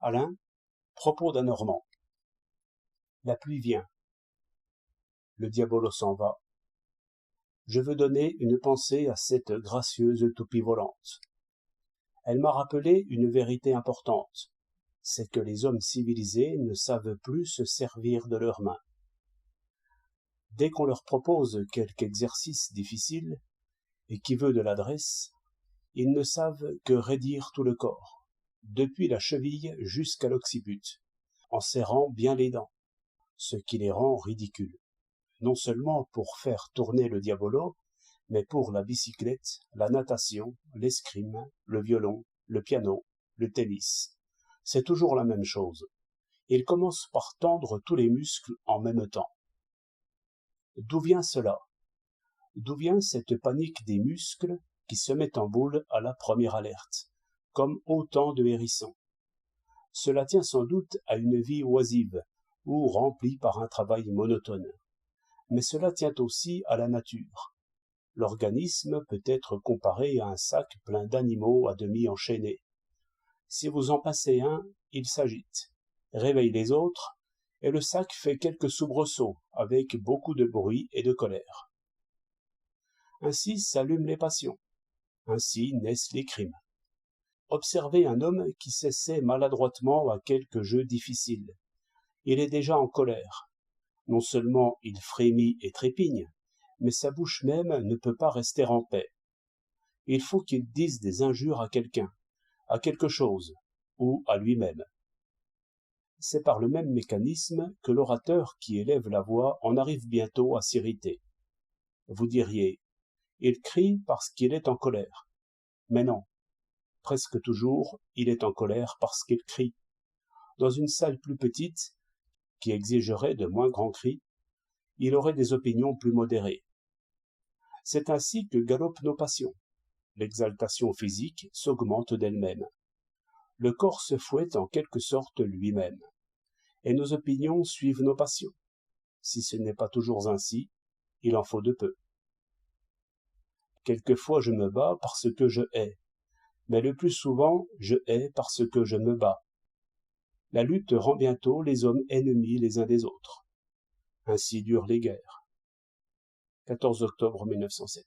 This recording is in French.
Alain, propos d'un Normand. La pluie vient. Le diabolo s'en va. Je veux donner une pensée à cette gracieuse toupie volante. Elle m'a rappelé une vérité importante. C'est que les hommes civilisés ne savent plus se servir de leurs mains. Dès qu'on leur propose quelque exercice difficile, et qui veut de l'adresse, ils ne savent que raidir tout le corps, depuis la cheville jusqu'à l'occiput, en serrant bien les dents, ce qui les rend ridicules, non seulement pour faire tourner le diabolo, mais pour la bicyclette, la natation, l'escrime, le violon, le piano, le tennis. C'est toujours la même chose. Ils commencent par tendre tous les muscles en même temps. D'où vient cela? D'où vient cette panique des muscles qui se met en boule à la première alerte, comme autant de hérissons? Cela tient sans doute à une vie oisive, ou remplie par un travail monotone. Mais cela tient aussi à la nature. L'organisme peut être comparé à un sac plein d'animaux à demi enchaînés. Si vous en passez un, il s'agite, réveille les autres, et le sac fait quelques soubresauts avec beaucoup de bruit et de colère. Ainsi s'allument les passions, ainsi naissent les crimes. Observez un homme qui s'essaie maladroitement à quelque jeu difficile. Il est déjà en colère. Non seulement il frémit et trépigne, mais sa bouche même ne peut pas rester en paix. Il faut qu'il dise des injures à quelqu'un, à quelque chose, ou à lui-même. C'est par le même mécanisme que l'orateur qui élève la voix en arrive bientôt à s'irriter. Vous diriez, il crie parce qu'il est en colère. Mais non, presque toujours, il est en colère parce qu'il crie. Dans une salle plus petite, qui exigerait de moins grands cris, il aurait des opinions plus modérées. C'est ainsi que galopent nos passions. L'exaltation physique s'augmente d'elle-même. Le corps se fouette en quelque sorte lui-même. Et nos opinions suivent nos passions. Si ce n'est pas toujours ainsi, il en faut de peu. Quelquefois je me bats parce que je hais, mais le plus souvent je hais parce que je me bats. La lutte rend bientôt les hommes ennemis les uns des autres. Ainsi durent les guerres. 14 octobre 1907.